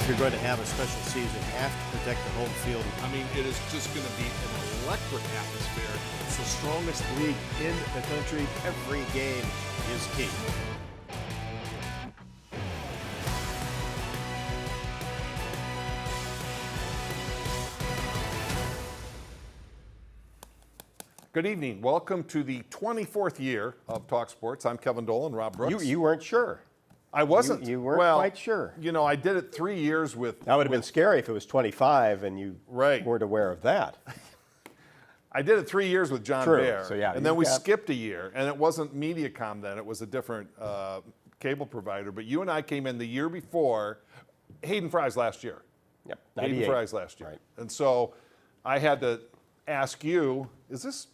you're going to have a special season, you have to protect the home field. I mean, it is just going to be an electric atmosphere. It's the strongest league in the country. Every game is key. Good evening. Welcome to the 24th year of Talk Sports. I'm Kevin Dolan, Rob Brooks. You weren't sure. I wasn't. You weren't quite sure. You know, I did it 3 years with... That would have been scary if it was 25 and you weren't aware of that. I did it 3 years with John True. Baer. So, yeah, and then we skipped a year, and it wasn't Mediacom then. It was a different cable provider. But you and I came in the year before, Hayden Fry's last year. Yep, Hayden Fry's last year. Right. And so I had to ask you, is this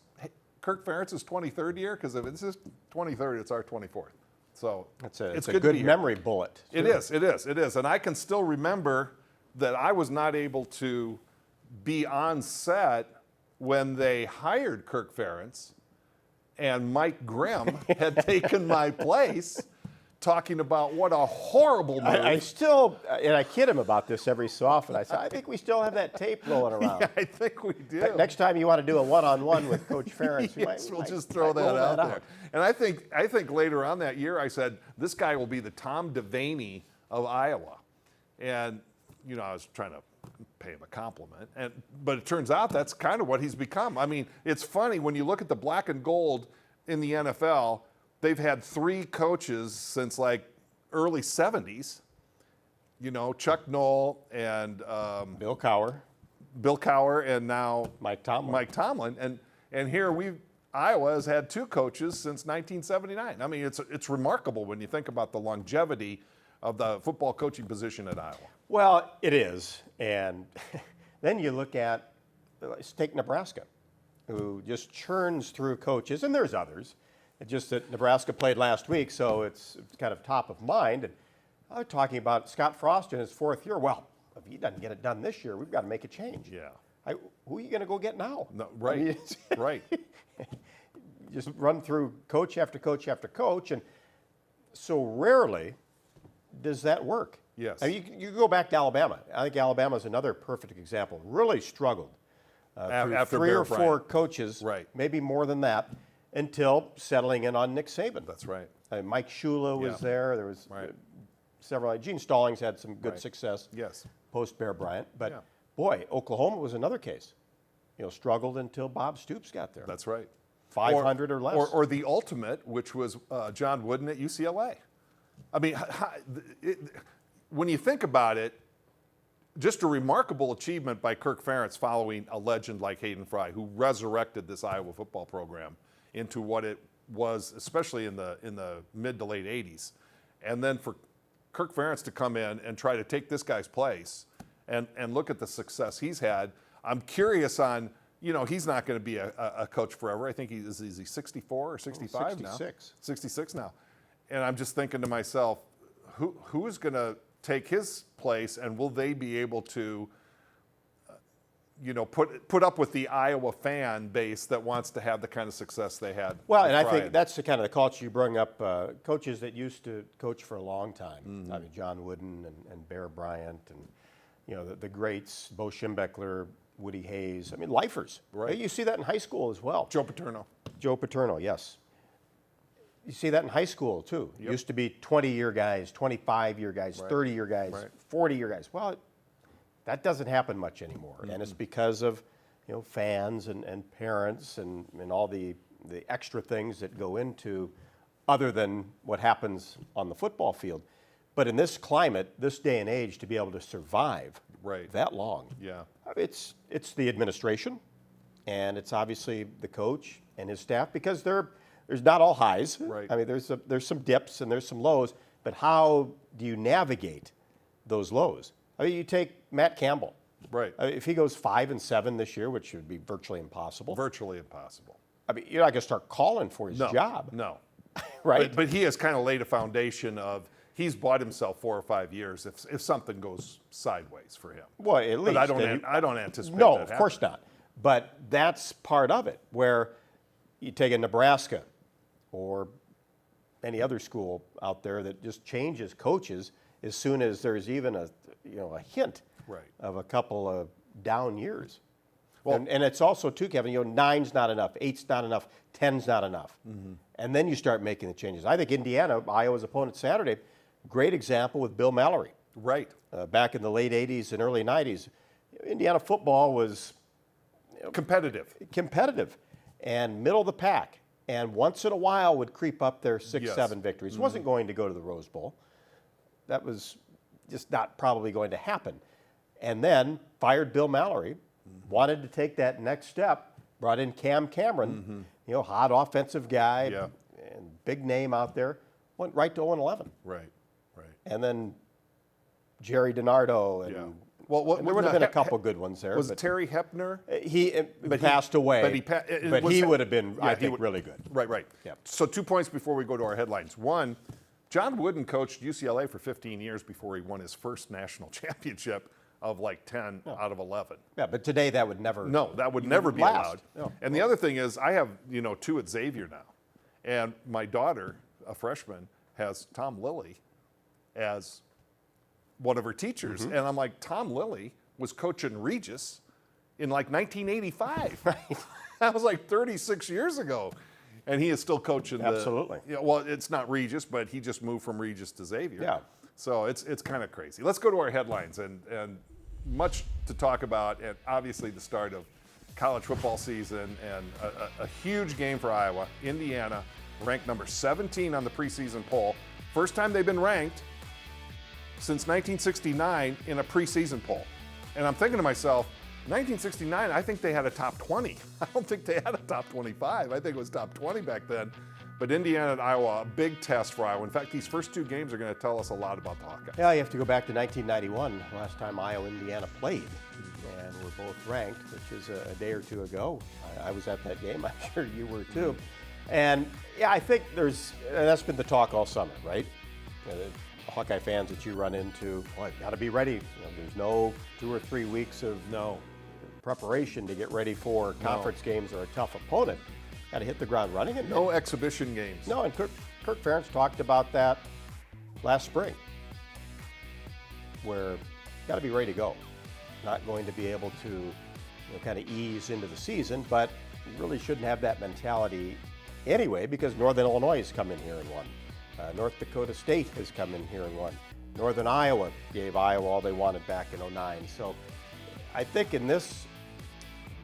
Kirk Ferentz's 23rd year? Because if this is 23rd, it's our 24th. So it's a good memory bullet. It is. And I can still remember that I was not able to be on set when they hired Kirk Ferentz and Mike Grimm had taken my place, talking about what a horrible move. I still, and I kid him about this every so often. I say, I think we still have that tape rolling around. Yeah, I think we do. Next time you want to do a one-on-one with Coach Ferentz, yes, we'll just throw that out there. And I think later on that year, I said, this guy will be the Tom Devaney of Iowa. And, you know, I was trying to pay him a compliment. But it turns out that's kind of what he's become. I mean, it's funny when you look at the black and gold in the NFL, they've had 3 coaches since like early 70s. You know, Chuck Noll and Bill Cowher, and now Mike Tomlin. And here Iowa has had 2 coaches since 1979. I mean, it's remarkable when you think about the longevity of the football coaching position at Iowa. Well, it is. And then you look at, let's take Nebraska, who just churns through coaches, and there's others. It's just that Nebraska played last week, so it's kind of top of mind. And I'm talking about Scott Frost in his 4th year. Well, if he doesn't get it done this year, we've got to make a change. Yeah. Who are you going to go get now? No, right. I mean, right. Just run through coach after coach after coach, and so rarely does that work. Yes. I mean, you go back to Alabama. I think Alabama is another perfect example. Really struggled after 3 Bear or 4 Bryant. coaches, right, maybe more than that, until settling in on Nick Saban. That's right. Mike Shula was there. There was several. Gene Stallings had some good success. Yes. Post Bear Bryant, but boy, Oklahoma was another case. You know, struggled until Bob Stoops got there. That's right. 500 or less. Or the ultimate, which was John Wooden at UCLA. I mean, when you think about it, just a remarkable achievement by Kirk Ferentz following a legend like Hayden Fry, who resurrected this Iowa football program into what it was, especially in the mid to late 80s. And then for Kirk Ferentz to come in and try to take this guy's place and look at the success he's had. I'm curious on, you know, he's not going to be a coach forever. I think is he 64 or 65 now? 66 now. And I'm just thinking to myself, who is going to take his place, and will they be able to, you know, put up with the Iowa fan base that wants to have the kind of success they had? Well, and I think that's the kind of the culture you bring up. Coaches that used to coach for a long time. Mm-hmm. I mean, John Wooden and Bear Bryant, and you know the greats, Bo Schembechler, Woody Hayes. I mean, lifers. Right. You see that in high school as well. Joe Paterno, yes. You see that in high school too. Yep. Used to be 20-year guys, 25-year guys, 30-year guys, 40-year guys. Well, that doesn't happen much anymore, and it's because of, you know, fans and parents and all the extra things that go into other than what happens on the football field. But in this climate, this day and age, to be able to survive that long, it's the administration, and it's obviously the coach and his staff, because there's not all highs. Right. I mean, there's some dips and there's some lows, but how do you navigate those lows? I mean, you take Matt Campbell. Right. If he goes 5-7 this year, which would be virtually impossible. Virtually impossible. I mean, you're not going to start calling for his job. No. Right. But he has kind of laid a foundation of, he's bought himself 4 or 5 years if something goes sideways for him. Well, at least. But I don't anticipate No, that of course not. But that's part of it, where you take a Nebraska or any other school out there that just changes coaches. as soon as there's even a hint Right. of a couple of down years. Well- and it's also too, Kevin, 9's not enough, 8's not enough, 10's not enough. And then you start making the changes. I think Indiana, Iowa's opponent Saturday, great example with Bill Mallory. Right. Back in the late 80s and early 90s, Indiana football was Competitive. and middle of the pack, and once in a while would creep up their 6, Yes. 7 victories. Wasn't going to go to the Rose Bowl. That was just not probably going to happen. And then fired Bill Mallory, wanted to take that next step, brought in Cam Cameron, hot offensive guy, Yeah. and big name out there, went right to 0-11. Right. And then Jerry DiNardo, and Yeah. Well, and there would have been a couple good ones there. Was but Terry Hepner? he passed away, but he would have been, I he think, would- really good. Right. Yep. So 2 points before we go to our headlines. One, John Wooden coached UCLA for 15 years before he won his first national championship of like 10 out of 11. Yeah, but today that would never. No, that would never be last. allowed. No. And the other thing is, I have 2 at Xavier now, and my daughter, a freshman, has Tom Lilly as one of her teachers, and I'm like, Tom Lilly was coaching Regis in like 1985. Right. That was like 36 years ago, and he is still coaching. Absolutely. Well, it's not Regis, but he just moved from Regis to Xavier. Yeah. So it's kind of crazy. Let's go to our headlines, and much to talk about, and obviously the start of college football season, and a huge game for Iowa. Indiana ranked number 17 on the preseason poll. First time they've been ranked since 1969 in a preseason poll. And I'm thinking to myself, 1969, I think they had a top 20. I don't think they had a top 25. I think it was top 20 back then. But Indiana and Iowa, a big test for Iowa. In fact, these first 2 games are going to tell us a lot about the Hawkeyes. Yeah, you have to go back to 1991, last time Iowa and Indiana played, and we're both ranked, which is a day or 2 ago. I was at that game. I'm sure you were too. And yeah, I think that's been the talk all summer, right? The Hawkeye fans that you run into, well, got to be ready. There's no 2 or 3 weeks of preparation to get ready for conference games or a tough opponent. Got to hit the ground running. And No exhibition games. No, and Kirk Ferentz talked about that last spring, where got to be ready to go. Not going to be able to kind of ease into the season, but you really shouldn't have that mentality anyway, because Northern Illinois has come in here and won. North Dakota State has come in here and won. Northern Iowa gave Iowa all they wanted back in 2009. So I think in this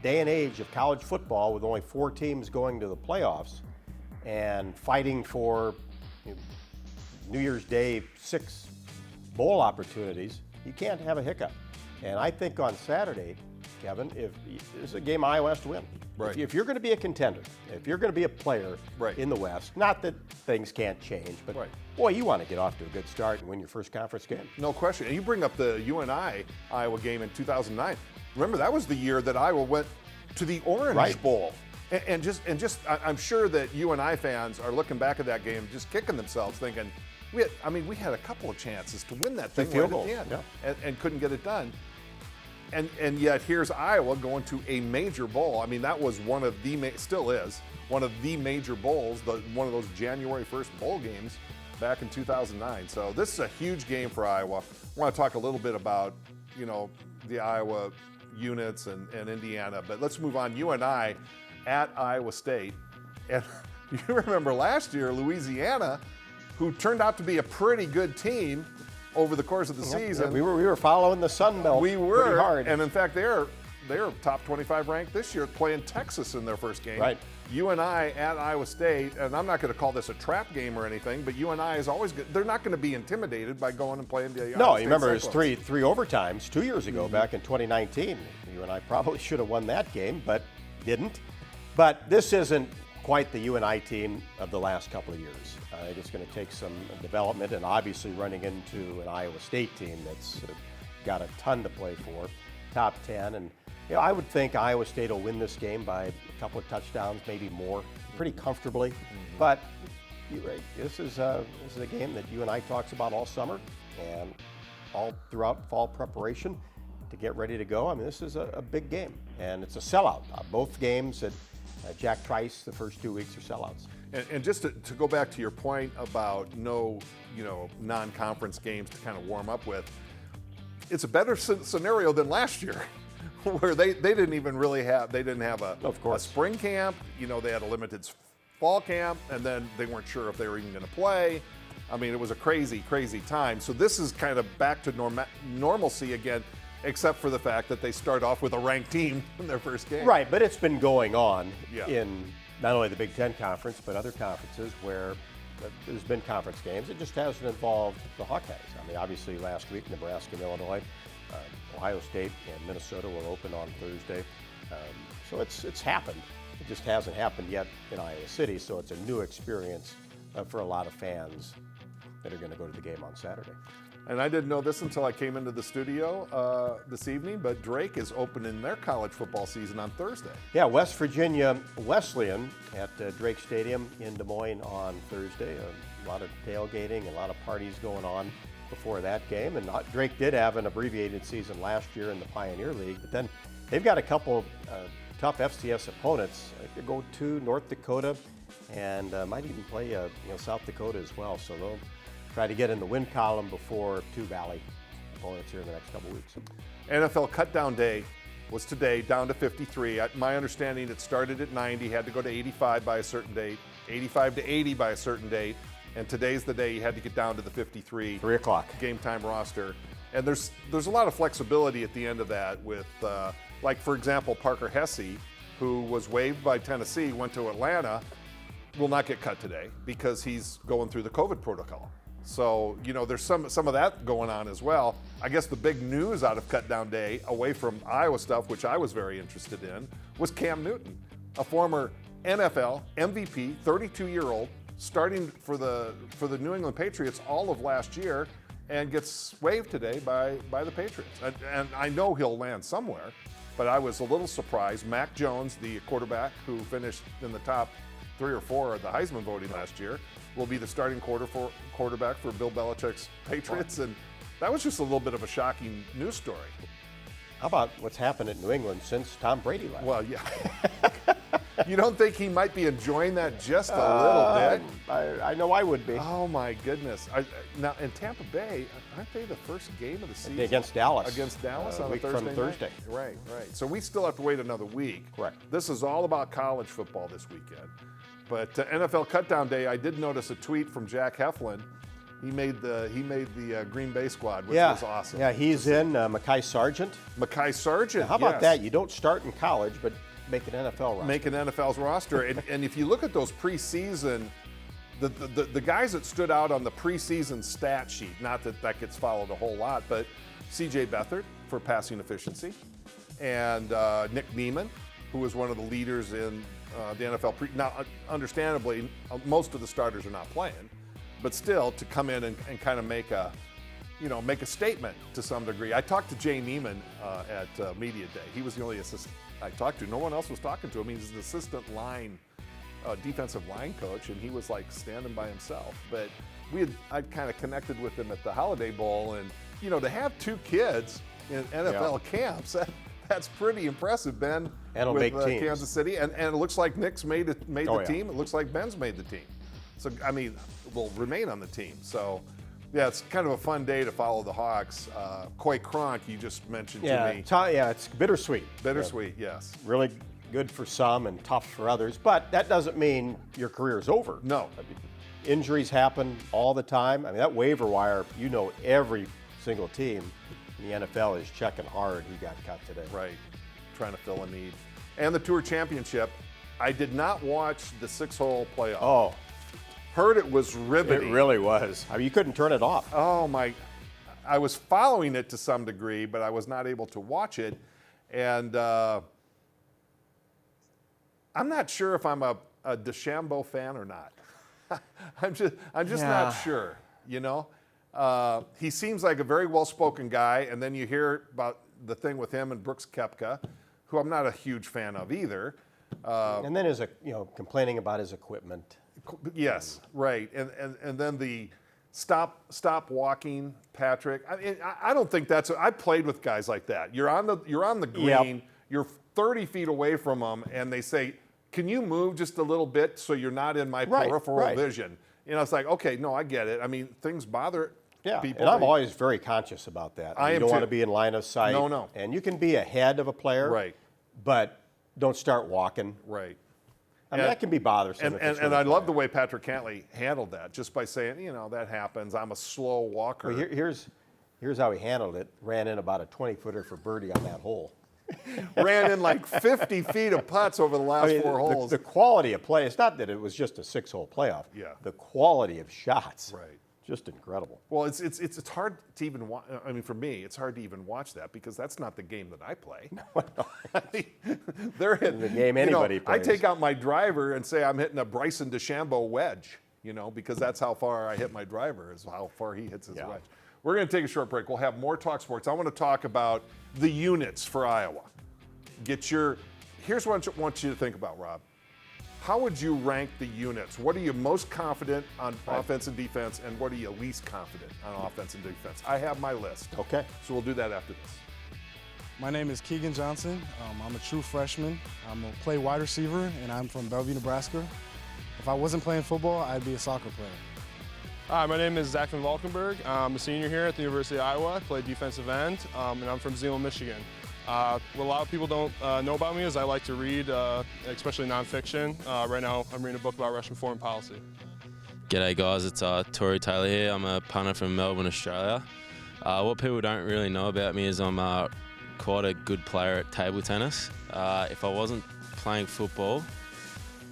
day and age of college football, with only 4 teams going to the playoffs and fighting for New Year's Day 6 bowl opportunities, you can't have a hiccup. And I think on Saturday, Kevin, if this is a game Iowa has to win. Right. If you're going to be a contender, if you're going to be a player Right. in the West, not that things can't change, but Right. boy, you want to get off to a good start and win your first conference game. No question. And you bring up the UNI Iowa game in 2009. Remember, that was the year that Iowa went to the Orange Right. Bowl. And I'm sure that UNI fans are looking back at that game, just kicking themselves, thinking, we had a couple of chances to win that thing field right at the goals, end, and couldn't get it done. And yet here's Iowa going to a major bowl. I mean, that was one of the still is one of the major bowls, one of those January 1st bowl games back in 2009. So this is a huge game for Iowa. I want to talk a little bit about the Iowa units and Indiana, but let's move on. UNI at Iowa State, and you remember last year Louisiana, who turned out to be a pretty good team over the course of the season. Yeah, we were following the Sun Belt. We were, pretty hard. and in fact, they're top 25 ranked this year, playing Texas in their first game. Right. UNI at Iowa State, and I'm not going to call this a trap game or anything, but UNI is always good. They're not going to be intimidated by going and playing the No, Iowa you remember it was Cyclones. three overtimes 2 years ago, back in 2019. UNI probably should have won that game, but didn't. But this isn't quite the UNI team of the last couple of years. I think it's going to take some development, and obviously running into an Iowa State team that's got a ton to play for, top 10. And I would think Iowa State will win this game by a couple of touchdowns, maybe more, pretty comfortably. But you're right, this is a game that UNI talks about all summer and all throughout fall preparation to get ready to go. I mean, this is a big game, and it's a sellout. Both games at Jack Trice, the first 2 weeks are sellouts. And just to go back to your point about no, non-conference games to kind of warm up with, it's a better scenario than last year, where they didn't even really have a spring camp. They had a limited fall camp, and then they weren't sure if they were even going to play. I mean, it was a crazy, crazy time. So this is kind of back to normalcy again, except for the fact that they start off with a ranked team in their first game. Right, but it's been going on in not only the Big Ten Conference, but other conferences where there's been conference games. It just hasn't involved the Hawkeyes. I mean, obviously last week, Nebraska and Illinois, Ohio State and Minnesota will open on Thursday. So it's happened. It just hasn't happened yet in Iowa City, so it's a new experience for a lot of fans that are going to go to the game on Saturday. And I didn't know this until I came into the studio this evening, but Drake is opening their college football season on Thursday. Yeah, West Virginia Wesleyan at Drake Stadium in Des Moines on Thursday. A lot of tailgating, a lot of parties going on before that game. And Drake did have an abbreviated season last year in the Pioneer League, but then they've got a couple tough FCS opponents. They go to North Dakota and might even play South Dakota as well. So they'll try to get in the win column before two Valley opponents here in the next couple weeks. NFL cutdown day was today, down to 53. My understanding, it started at 90, had to go to 85 by a certain date, 85 to 80 by a certain date, and today's the day you had to get down to the 53. 3 o'clock. Game time roster. And there's a lot of flexibility at the end of that with, like, for example, Parker Hesse, who was waived by Tennessee, went to Atlanta, will not get cut today because he's going through the COVID protocol. So, there's some of that going on as well. I guess the big news out of Cutdown Day, away from Iowa stuff, which I was very interested in, was Cam Newton, a former NFL MVP, 32-year-old, starting for the New England Patriots all of last year, and gets waived today by the Patriots. And I know he'll land somewhere, but I was a little surprised. Mac Jones, the quarterback who finished in the top 3 or 4 of the Heisman voting last year, will be the starting quarterback for Bill Belichick's Patriots, and that was just a little bit of a shocking news story. How about what's happened in New England since Tom Brady left? Well, yeah. You don't think he might be enjoying that just a little bit? I know I would be. Oh, my goodness. Now, in Tampa Bay, aren't they the first game of the season? Against Dallas. Against Dallas on a week Thursday from Thursday. Right. So we still have to wait another week. Correct. This is all about college football this weekend. But NFL Cutdown Day, I did notice a tweet from Jack Heflin. He made the Green Bay squad, which was awesome. Yeah, he's in Mekhi Sargent. Mekhi Sargent. How about that? You don't start in college, but make an NFL roster. Make an NFL's roster. and if you look at those preseason, the guys that stood out on the preseason stat sheet, not that gets followed a whole lot, but C.J. Beathard for passing efficiency, and Nick Neiman, who was one of the leaders in the NFL. Now, understandably, most of the starters are not playing, but still to come in and kind of make a statement to some degree. I talked to Jay Neiman at Media Day. He was the only assistant I talked to. No one else was talking to him. He's an assistant defensive line coach, and he was like standing by himself. But I'd kind of connected with him at the Holiday Bowl, and to have 2 kids in NFL camps, that's pretty impressive, Ben. And with make teams. Kansas City, and it looks like Nick's made the team. It looks like Ben's made the team. So will remain on the team. So yeah, it's kind of a fun day to follow the Hawks. Coy Cronk, you just mentioned to me. It's bittersweet. Bittersweet, yes. Really good for some and tough for others, but that doesn't mean your career's over. No. Injuries happen all the time. That waiver wire, every single team in the NFL is checking hard who got cut today. Right, trying to fill a need. And the Tour Championship, I did not watch the 6-hole playoff. Oh. Heard it was riveting. It really was. You couldn't turn it off. Oh, my. I was following it to some degree, but I was not able to watch it. And I'm not sure if I'm a DeChambeau fan or not. I'm just not sure, He seems like a very well-spoken guy, and then you hear about the thing with him and Brooks Koepka, who I'm not a huge fan of either. And then complaining about his equipment. Yes, right. And then the stop walking, Patrick. I don't think that's. I played with guys like that. You're on the green. Yep. You're 30 feet away from them, and they say, can you move just a little bit so you're not in my peripheral vision? You know, it's like, okay, no, I get it. I mean, things bother people. And I'm always very conscious about that. You don't want to be in line of sight. No. And you can be ahead of a player, but don't start walking. Right. I mean, that can be bothersome. And I love the way Patrick Cantley handled that, just by saying, you know, that happens. I'm a slow walker. Well, here's how he handled it. Ran in about a 20-footer for birdie on that hole. Ran in like 50 feet of putts over the last 4 holes. The quality of play, it's not that it was just a 6-hole playoff. Yeah. The quality of shots. Right. Just incredible. Well, it's hard to even watch. I mean, for me, it's hard to even watch that because that's not the game that I play. I mean, they're hitting the game anybody plays. I take out my driver and say I'm hitting a Bryson DeChambeau wedge, you know, because that's how far I hit my driver, is how far he hits his wedge. We're going to take a short break. We'll have more Talk Sports. I want to talk about the units for Iowa. Here's what I want you to think about, Rob. How would you rank the units? What are you most confident on offense and defense, and what are you least confident on offense and defense? I have my list. Okay. So we'll do that after this. My name is Keegan Johnson. I'm a true freshman. I'm a play wide receiver, and I'm from Bellevue, Nebraska. If I wasn't playing football, I'd be a soccer player. Hi, my name is Zach Van Valkenburg. I'm a senior here at the University of Iowa. I play defensive end, and I'm from Zeeland, Michigan. What a lot of people don't know about me is I like to read, especially nonfiction. Right now, I'm reading a book about Russian foreign policy. G'day guys, it's Tory Taylor here. I'm a punter from Melbourne, Australia. What people don't really know about me is I'm quite a good player at table tennis. If I wasn't playing football,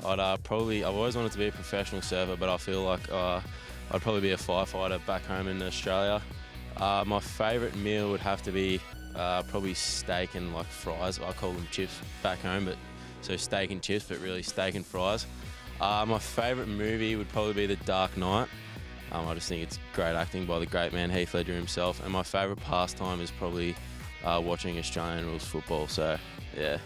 I've always wanted to be a professional surfer, but I feel like I'd probably be a firefighter back home in Australia. My favourite meal would have to be probably steak and like fries. I call them chips back home, but so steak and chips, but really steak and fries. My favourite movie would probably be The Dark Knight. I just think it's great acting by the great man Heath Ledger himself. And my favourite pastime is probably watching Australian rules football. So yeah.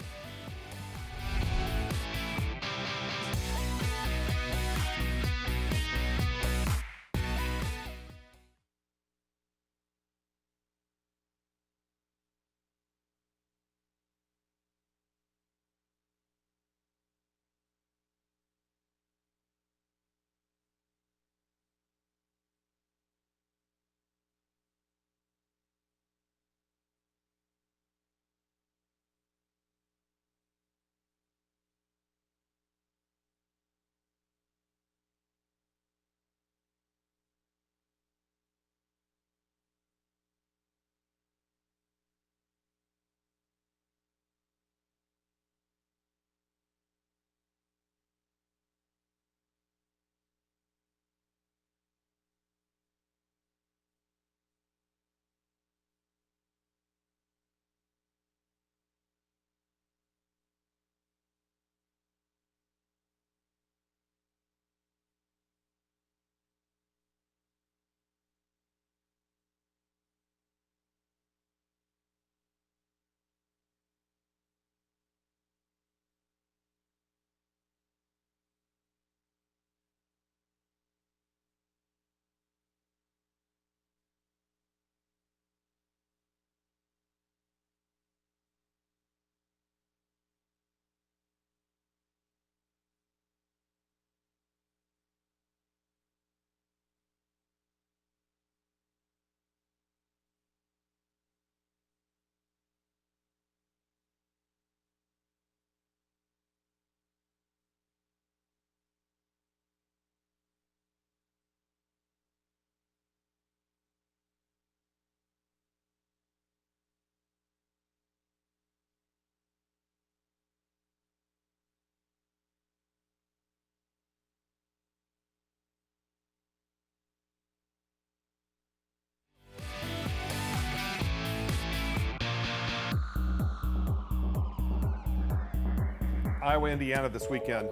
Iowa, Indiana this weekend.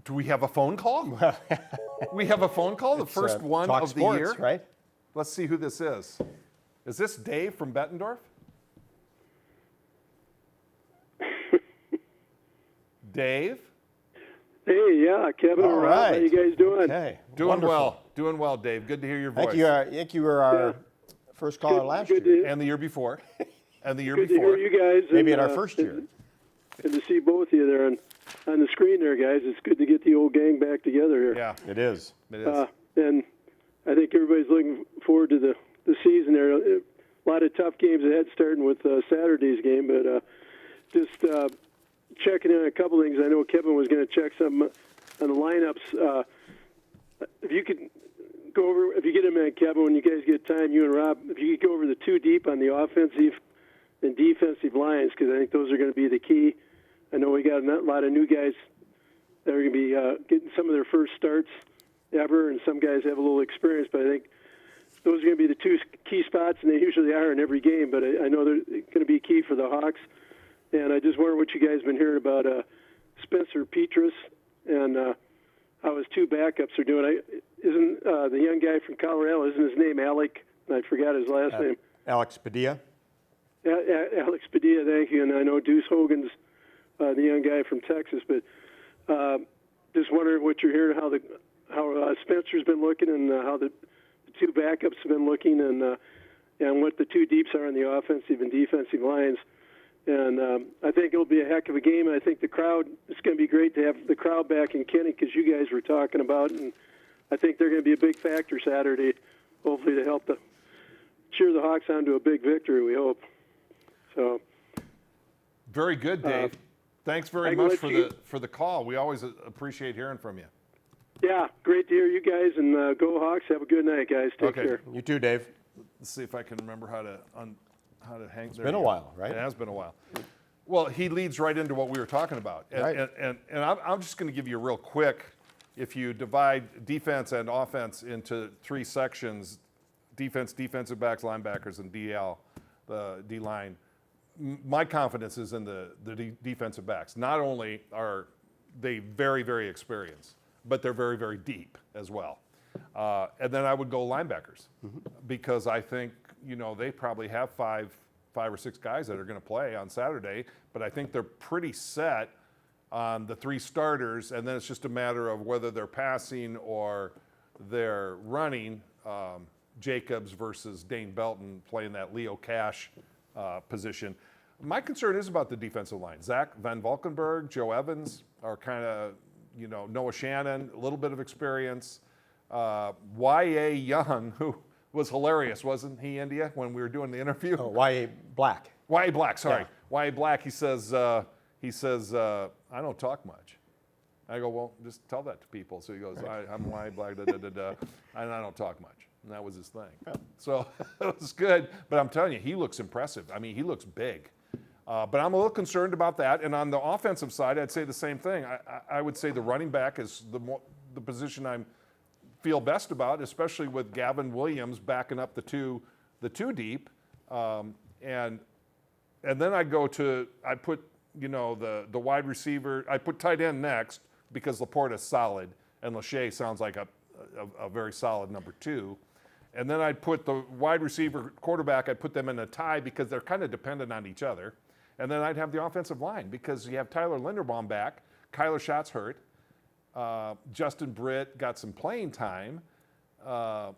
Do we have a phone call? We have a phone call, the first one Talk of Sports, the year. Right? Let's see who this is. Is this Dave from Bettendorf? Dave? Hey, yeah, Kevin and Rob, how you guys doing? Okay. Doing well, Dave. Good to hear your voice. I think you were our first caller last year. And the year before. And the year Good before. to hear you guys. Maybe in our first year. Good to see both of you there on the screen there, guys. It's good to get the old gang back together here. Yeah, It is. it is. And I think everybody's looking forward to the season there. A lot of tough games ahead, starting with Saturday's game, but just checking in a couple things. I know Kevin was going to check some on the lineups. If you could go over, if you get a minute, Kevin, when you guys get time, you and Rob, if you could go over the two deep on the offensive and defensive lines, because I think those are going to be the key. I know we got a lot of new guys that are going to be getting some of their first starts ever, and some guys have a little experience, but I think those are going to be the two key spots, and they usually are in every game, but I know they're going to be key for the Hawks. And I just wonder what you guys have been hearing about Spencer Petras and how his two backups are doing. Isn't the young guy from Colorado, isn't his name Alec? I forgot his last name. Alex Padilla. Alex Padilla, thank you. And I know Deuce Hogan's the young guy from Texas, but just wondering what you're hearing, how Spencer's been looking, and how the two backups have been looking, and what the two deeps are on the offensive and defensive lines. And I think it'll be a heck of a game, and I think the crowd, it's going to be great to have the crowd back in Kenny, because you guys were talking about, and I think they're going to be a big factor Saturday, hopefully to help cheer the Hawks on to a big victory, we hope. So, Very good, Dave. Thanks very much for the call. We always appreciate hearing from you. Yeah, great to hear you guys, and go Hawks. Have a good night, guys. Take care. You too, Dave. Let's see if I can remember how to hang. It's been a while, right? It has been a while. Well, he leads right into what we were talking about. Right. And I'm just going to give you real quick, if you divide defense and offense into three sections, defense, defensive backs, linebackers, and DL, the D-line, my confidence is in the defensive backs. Not only are they very, very experienced, but they're very, very deep as well. And then I would go linebackers, because I think, they probably have five or six guys that are going to play on Saturday, but I think they're pretty set on the three starters, and then it's just a matter of whether they're passing or they're running. Jacobs versus Dane Belton playing that Leo Cash position. My concern is about the defensive line. Zach Van Valkenburg, Joe Evans are kind of, Noah Shannon, a little bit of experience. Y.A. Young, who was hilarious, wasn't he, India, when we were doing the interview? Oh, Y.A. Black. Y.A. Black, sorry. Yeah. Y.A. Black, he says, I don't talk much. I go, well, just tell that to people. So he goes, I'm Y.A. Black, and I don't talk much. And that was his thing. Yeah. So it was good. But I'm telling you, he looks impressive. I mean, he looks big. But I'm a little concerned about that. And on the offensive side, I'd say the same thing. I would say the running back is the position I feel best about, especially with Gavin Williams backing up the two deep. And then I put the wide receiver. I put tight end next because Laporta's solid, and Lachey sounds like a very solid number two. And then I'd put the wide receiver, quarterback, I'd put them in a tie because they're kind of dependent on each other. And then I'd have the offensive line because you have Tyler Linderbaum back, Kyler Schott's hurt, Justin Britt got some playing time, but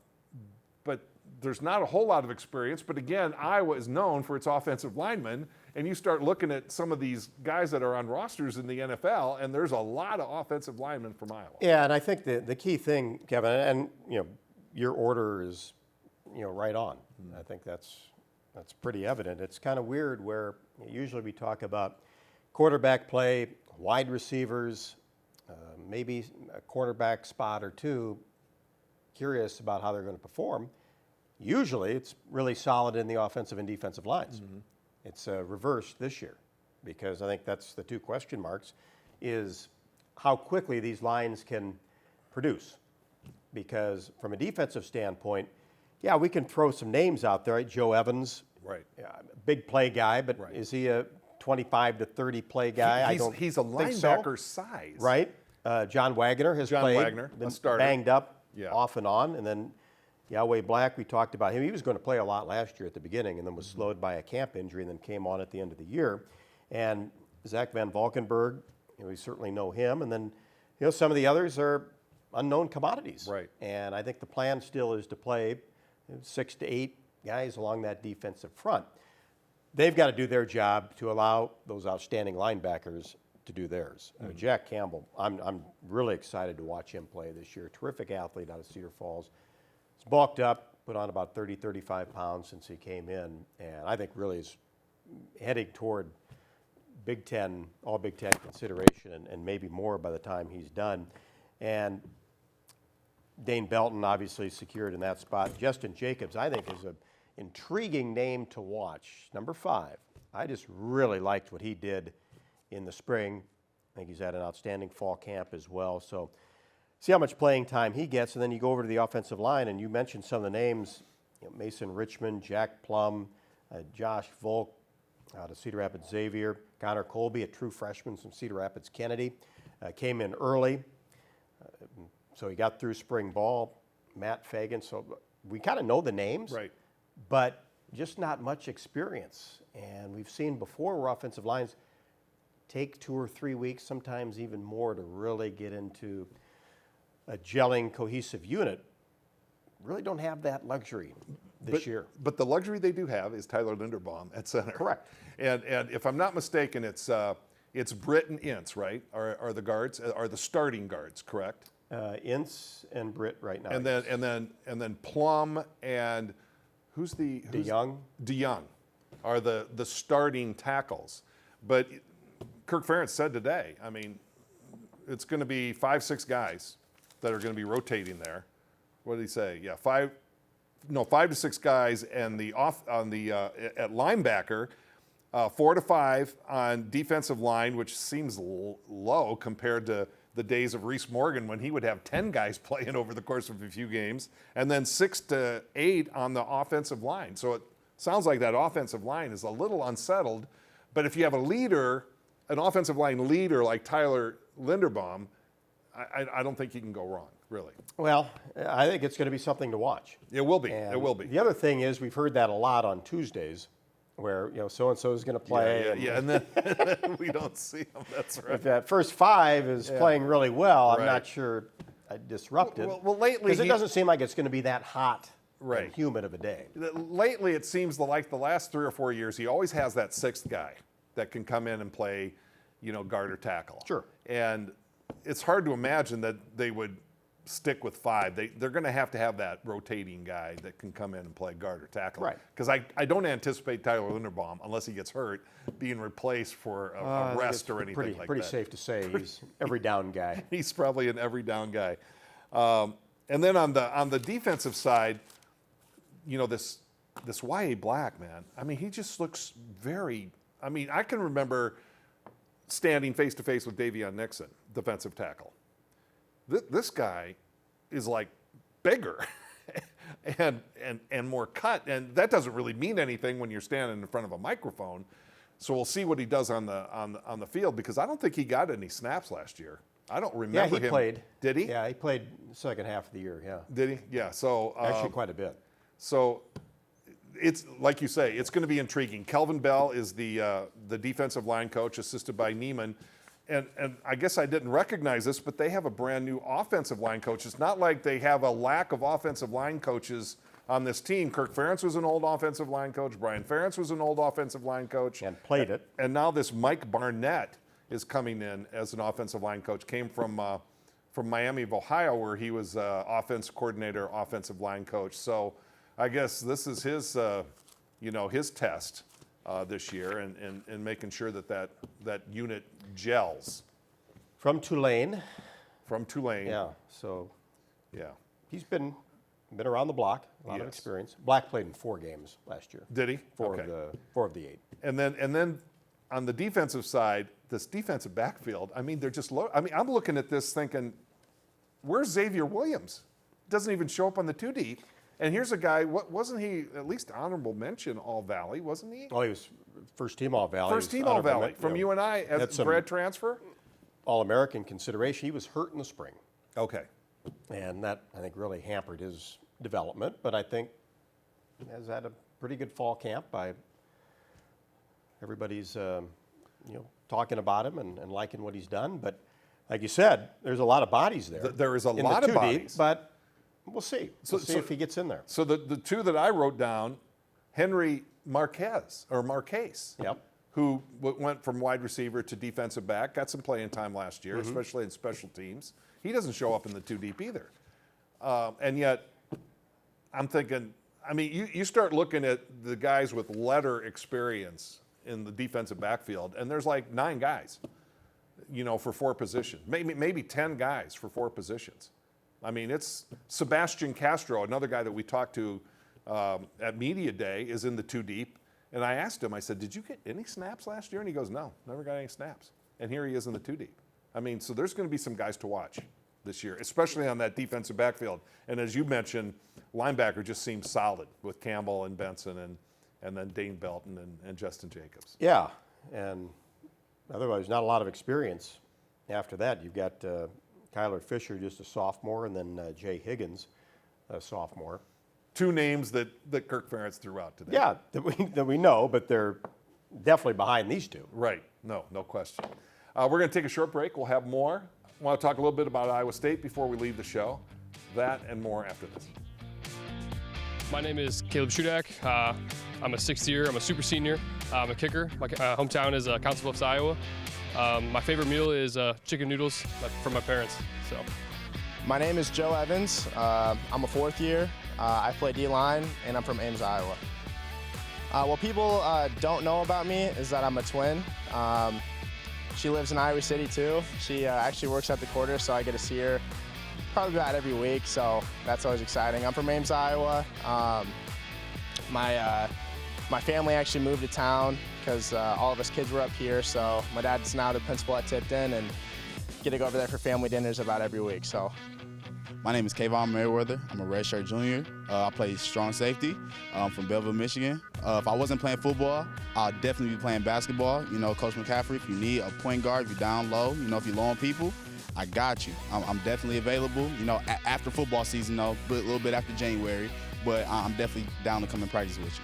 there's not a whole lot of experience. But again, Iowa is known for its offensive linemen, and you start looking at some of these guys that are on rosters in the NFL, and there's a lot of offensive linemen from Iowa. Yeah, and I think the key thing, Kevin, and your order is right on. I think that's pretty evident. It's kind of weird where usually we talk about quarterback play, wide receivers, maybe a quarterback spot or two, curious about how they're going to perform. Usually it's really solid in the offensive and defensive lines. It's reversed this year because I think that's the two question marks, is how quickly these lines can produce. Because from a defensive standpoint, yeah, we can throw some names out there. Right? Joe Evans, right? Big play guy, but is he a 25 to 30 play guy? He's a linebacker size, right? John Wagner has played, been banged up off and on, and then Wyatt Black, we talked about him. He was going to play a lot last year at the beginning, and then was slowed by a camp injury, and then came on at the end of the year. And Zach Van Valkenburg, we certainly know him, and then some of the others are unknown commodities. Right. And I think the plan still is to play 6 to 8 guys along that defensive front. they've got to do their job to allow those outstanding linebackers to do theirs. Jack Campbell, I'm really excited to watch him play this year. Terrific athlete out of Cedar Falls. He's bulked up, put on about 30, 35 pounds since he came in, and I think really is heading toward Big Ten, all Big Ten consideration, and maybe more by the time he's done. And Dane Belton obviously secured in that spot. Justin Jacobs, I think, is an intriguing name to watch. Number 5. I just really liked what he did in the spring. I think he's had an outstanding fall camp as well. So see how much playing time he gets. And then you go over to the offensive line, and you mentioned some of the names, Mason Richmond, Jack Plum, Josh Volk out of Cedar Rapids Xavier, Connor Colby, a true freshman from Cedar Rapids Kennedy, came in early. So he got through spring ball. Matt Fagan. So we kind of know the names, Right. but just not much experience. And we've seen before where offensive lines take 2 or 3 weeks, sometimes even more, to really get into a gelling, cohesive unit. Really don't have that luxury this year. But the luxury they do have is Tyler Linderbaum at center. Correct. And if I'm not mistaken, it's Britt and Ince, right? Are the guards? Are the starting guards correct? Ince and Britt right now. And then Plum and who's DeYoung. DeYoung are the starting tackles. But Kirk Ferentz said today, I mean, it's going to be 5-6 guys that are going to be rotating there. What did he say? Yeah, 5 to 6 guys, and at linebacker, 4 to 5 on defensive line, which seems low compared to the days of Reese Morgan when he would have 10 guys playing over the course of a few games, and then 6 to 8 on the offensive line. So it sounds like that offensive line is a little unsettled. But if you have a leader, an offensive line leader like Tyler Linderbaum, I don't think you can go wrong, really. Well, I think it's going to be something to watch. It will be. And it will be. The other thing is we've heard that a lot on Tuesdays, where so-and-so is going to play. And then we don't see him. That's right. If that first 5 is playing really well, I'm Right. not sure disrupted. Well, lately because it doesn't seem like it's going to be that hot Right. and humid of a day. Lately, it seems like the last 3 or 4 years, he always has that 6th guy that can come in and play, guard or tackle. Sure. And it's hard to imagine that they would stick with 5. They're going to have that rotating guy that can come in and play guard or tackle. Right. Because I don't anticipate Tyler Linderbaum, unless he gets hurt, being replaced for a rest or anything like that. Pretty safe to say he's every down guy. He's probably an every down guy. And then on the defensive side, this Wyatt Black, man, I mean, he just looks I can remember standing face to face with Davion Nixon, defensive tackle. This guy is like bigger and more cut, and that doesn't really mean anything when you're standing in front of a microphone. So we'll see what he does on the field, because I don't think he got any snaps last year. I don't remember him. Yeah, he played. Did he? Yeah, he played the second half of the year. Yeah. Did he? Yeah. So Actually, quite a bit. So it's like you say, it's going to be intriguing. Kelvin Bell is the defensive line coach, assisted by Neiman. And I guess I didn't recognize this, but they have a brand new offensive line coach. It's not like they have a lack of offensive line coaches on this team. Kirk Ferentz was an old offensive line coach. Brian Ferentz was an old offensive line coach. And played it. And now this Mike Barnett is coming in as an offensive line coach. Came from Miami of Ohio, where he was offense coordinator, offensive line coach. So I guess this is his, his test this year, and making sure that unit gels. From Tulane. Yeah. So Yeah. he's been around the block, a lot of experience. Black played in 4 games last year. Did he? 4 Okay. of the 8. And then on the defensive side, this defensive backfield, I mean, they're just low. I mean, I'm looking at this thinking, where's Xavier Williams? Doesn't even show up on the 2 deep. And here's a guy, wasn't he at least honorable mention All Valley, wasn't he? Oh, he was first team All Valley. First team All Valley from UNI as grad transfer? All-American consideration. He was hurt in the spring. Okay. And that, I think, really hampered his development. But I think has had a pretty good fall camp. Everybody's talking about him and liking what he's done. But like you said, there's a lot of bodies there. There is a in lot the of 2 bodies. deep, but we'll see. We'll see if he gets in there. So the 2 that I wrote down, Henry Marquez, Yep. who went from wide receiver to defensive back, got some playing time last year, especially in special teams. He doesn't show up in the two deep either. And yet, I'm thinking, I mean, you start looking at the guys with letter experience in the defensive backfield, and there's like 9 guys, for 4 positions. Maybe 10 guys for 4 positions. I mean, it's Sebastian Castro, another guy that we talked to at Media Day, is in the 2 deep. And I asked him, I said, did you get any snaps last year? And he goes, no, never got any snaps. And here he is in the 2 deep. I mean, so there's going to be some guys to watch this year, especially on that defensive backfield. And as you mentioned, linebacker just seems solid with Campbell and Benson and then Dane Belton and Justin Jacobs. Yeah, and otherwise not a lot of experience. After that, you've got Kyler Fisher, just a sophomore, and then Jay Higgins, a sophomore. 2 names that Kirk Ferentz threw out today. Yeah, that we know, but they're definitely behind these 2. Right. No question. We're going to take a short break. We'll have more. I want to talk a little bit about Iowa State before we leave the show. That and more after this. My name is Caleb Schudak. I'm a 6th year. I'm a super senior. I'm a kicker. My hometown is Council Bluffs, Iowa. My favorite meal is chicken noodles from my parents. So, My name is Joe Evans. I'm a 4th year. I play D-line, and I'm from Ames, Iowa. What people don't know about me is that I'm a twin. She lives in Iowa City, too. She actually works at the quarter, so I get to see her probably about every week, so that's always exciting. I'm from Ames, Iowa. My family actually moved to town because all of us kids were up here, so my dad's now the principal at Tipton, and get to go over there for family dinners about every week. So, my name is Kayvon Mayweather. I'm a redshirt junior. I play strong safety from Belleville, Michigan. If I wasn't playing football, I'd definitely be playing basketball. Coach McCaffrey, if you need a point guard, if you're down low, if you're low on people, I got you. I'm definitely available. After football season, though, a little bit after January, but I'm definitely down to come and practice with you.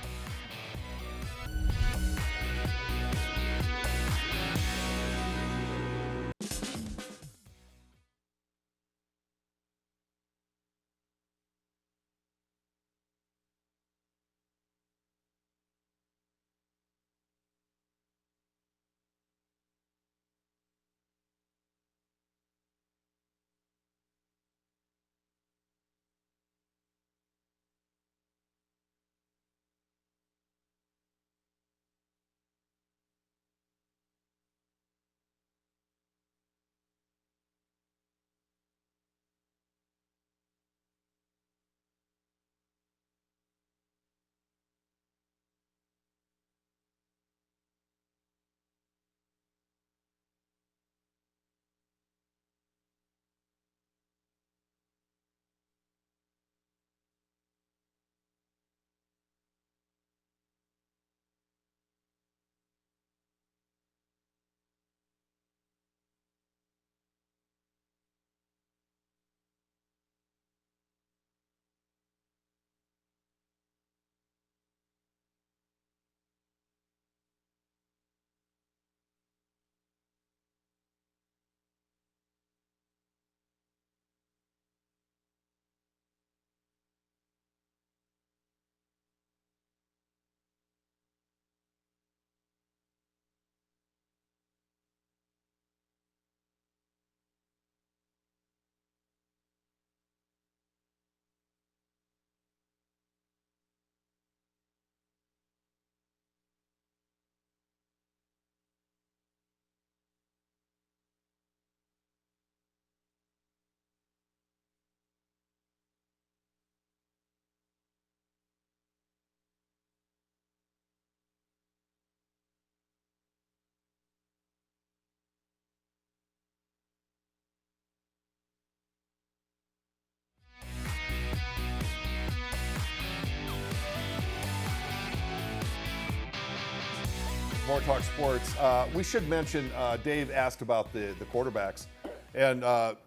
More Talk Sports. We should mention, Dave asked about the quarterbacks. And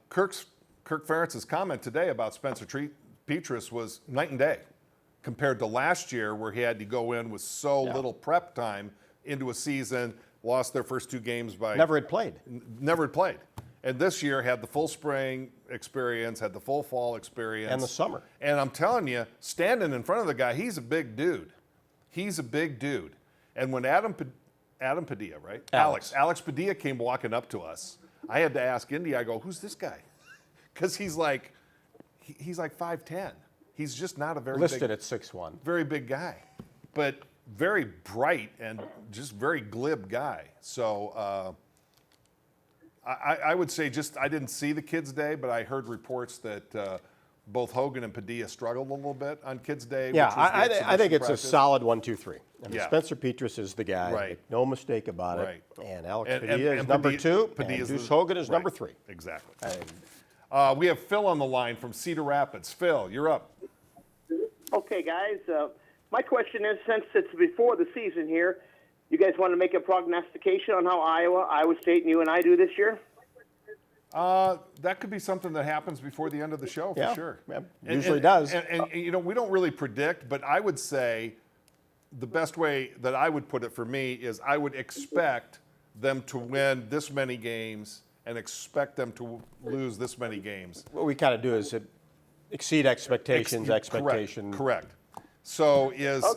Kirk Ferentz's comment today about Spencer Petras was night and day compared to last year where he had to go in with so little prep time into a season, lost their first 2 games by... Never had played. Never had played. And this year had the full spring experience, had the full fall experience. And the summer. And I'm telling you, standing in front of the guy, he's a big dude. He's a big dude. And when Adam Padilla, right? Alex Padilla came walking up to us. I had to ask Indy, I go, who's this guy? Because he's like 5'10". He's just not a very listed big, at 6'1". very big guy, but very bright and just very glib guy. So I would say I didn't see the Kids Day, but I heard reports that both Hogan and Padilla struggled a little bit on Kids Day. Yeah, which was the I think it's practice. a solid 1, 2, 3. I mean, Yeah. Spencer Petras is the guy. Right. Make no mistake about it. Right. And Alex And- Padilla and is number Padilla- 2. Padilla's And Deuce the- Hogan is right. number 3. Exactly. We have Phil on the line from Cedar Rapids. Phil, you're up. Okay, guys. My question is, since it's before the season here, you guys want to make a prognostication on how Iowa State, and UNI do this year? That could be something that happens before the end of the show, for Yeah, sure. yeah, usually does. And you know, we don't really predict, but I would say the best way that I would put it for me is I would expect them to win this many games and expect them to lose this many games. What we kind of do is exceed expectations, expectation. Correct. So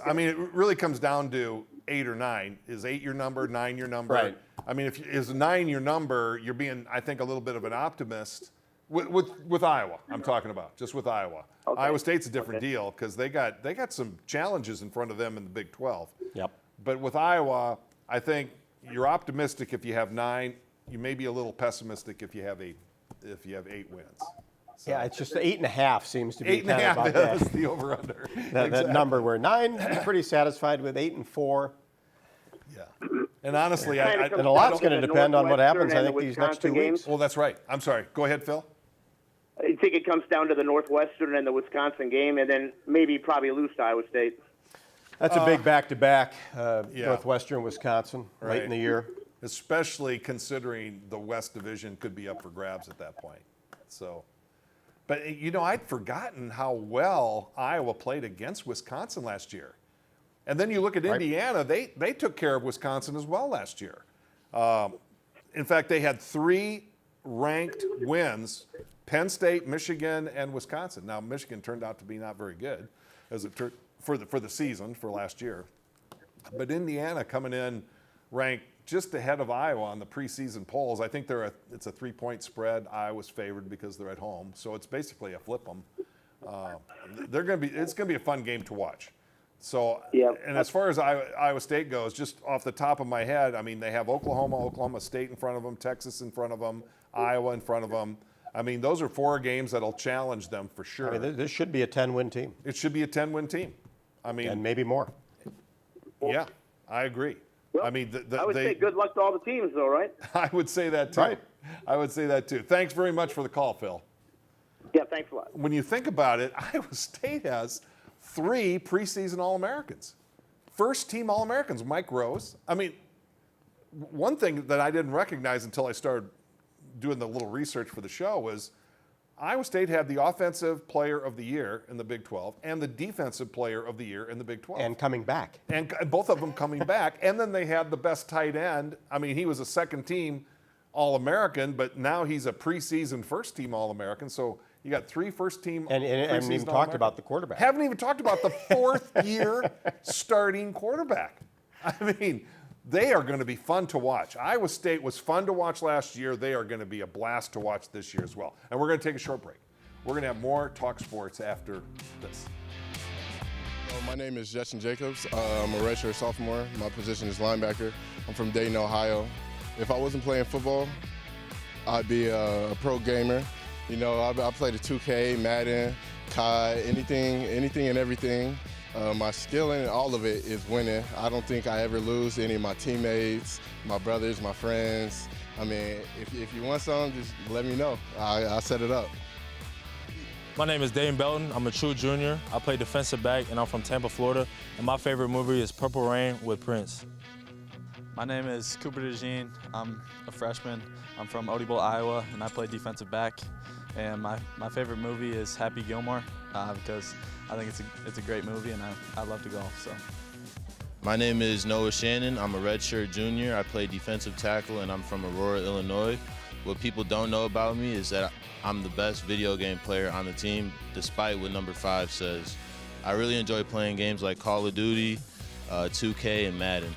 I mean, it really comes down to 8 or 9. Is 8 your number, 9 your number? Right. I mean, is 9 your number, you're being, I think, a little bit of an optimist. With Iowa, I'm talking about, just with Iowa. Okay. Iowa State's a different deal because they got some challenges in front of them in the Big 12. Yep. But with Iowa, I think you're optimistic if you have 9. You may be a little pessimistic if you have 8. If you have 8 wins. So, Yeah, it's just 8.5 seems to be 8.5 kind of about is that, the over/under. that number. Where 9, I'm pretty satisfied with. 8 and 4. Yeah. And honestly, And a lot's going to depend on what happens, I think, these next 2 weeks. Well, that's right. I'm sorry. Go ahead, Phil. I think it comes down to the Northwestern and the Wisconsin game, and then maybe probably lose to Iowa State. That's a big back-to-back, Yeah. Northwestern, Wisconsin, late in the year. Especially considering the West Division could be up for grabs at that point. So, but you know, I'd forgotten how well Iowa played against Wisconsin last year. And then you look at Indiana, they took care of Wisconsin as well last year. In fact, they had 3 ranked wins: Penn State, Michigan, and Wisconsin. Now, Michigan turned out to be not very good as it for the season for last year. But Indiana coming in ranked just ahead of Iowa on the preseason polls. I think it's a 3-point spread. Iowa's favored because they're at home, so it's basically a flip 'em. It's going to be a fun game to watch. So, and as far as Iowa State goes, just off the top of my head, I mean, they have Oklahoma State in front of them, Texas in front of them, Iowa in front of them. I mean, those are 4 games that'll challenge them for sure. I mean, this should be a 10-win team. It should be a 10-win team. I mean, And maybe more. yeah, I agree. Well, I mean, I would say good luck to all the teams, though, right? I would say that too. Right. I would say that too. Thanks very much for the call, Phil. Yeah, thanks a lot. When you think about it, Iowa State has 3 preseason All-Americans. First-team All-Americans, Mike Rose. I mean, one thing that I didn't recognize until I started doing the little research for the show was Iowa State had the Offensive Player of the Year in the Big 12 and the Defensive Player of the Year in the Big 12. And coming back. And both of them coming back. And then they had the best tight end. I mean, he was a second-team All-American, but now he's a preseason first-team All-American. So you got 3 first-team And haven't even talked about the quarterback. Haven't even talked about the 4th-year starting quarterback. I mean, they are going to be fun to watch. Iowa State was fun to watch last year. They are going to be a blast to watch this year as well. And we're going to take a short break. We're going to have more Talk Sports after this. My name is Justin Jacobs. I'm a redshirt sophomore. My position is linebacker. I'm from Dayton, Ohio. If I wasn't playing football, I'd be a pro gamer. You know, I play the 2K, Madden, COD, anything and everything. My skill in all of it is winning. I don't think I ever lose any of my teammates, my brothers, my friends. I mean, if you want something, just let me know. I'll set it up. My name is Dane Belton. I'm a true junior. I play defensive back, and I'm from Tampa, Florida. And my favorite movie is Purple Rain with Prince. My name is Cooper DeJean. I'm a freshman. I'm from Odebo, Iowa, and I play defensive back. And my favorite movie is Happy Gilmore because I think it's a great movie, and I love to golf. So. My name is Noah Shannon. I'm a redshirt junior. I play defensive tackle, and I'm from Aurora, Illinois. What people don't know about me is that I'm the best video game player on the team, despite what number 5 says. I really enjoy playing games like Call of Duty, 2K, and Madden.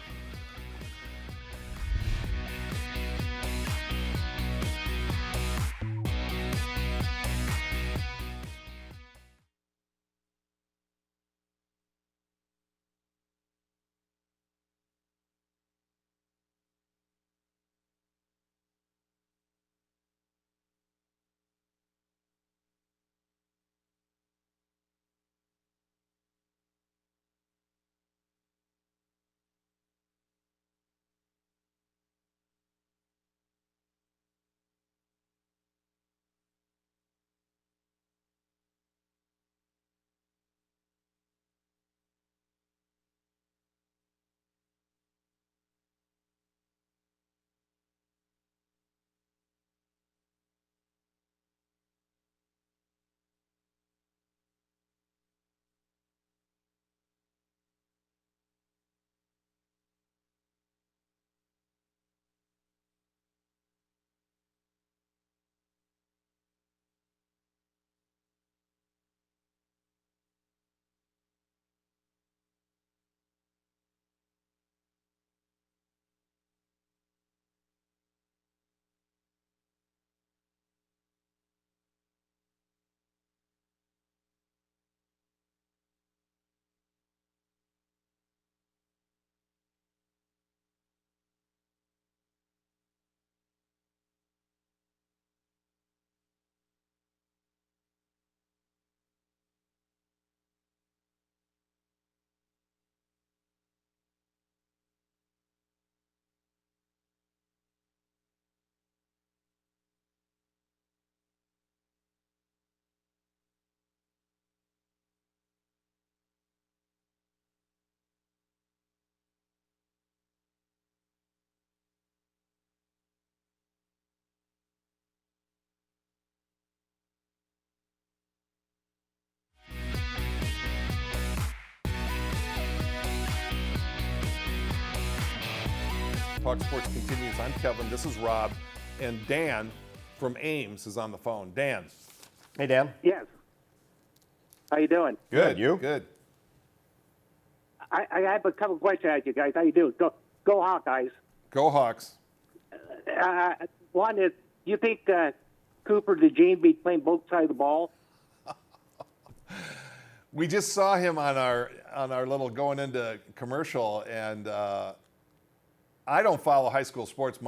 Talk Sports continues. I'm Kevin. This is Rob. And Dan from Ames is on the phone. Dan. Hey, Dan. Yes. How you doing? Good. You? Good. I have a couple of questions at you guys. How you doing? Go Hawkeyes. Go Hawks. One is, do you think Cooper DeJean be playing both sides of the ball? We just saw him on our little going into commercial, and I don't follow high school sports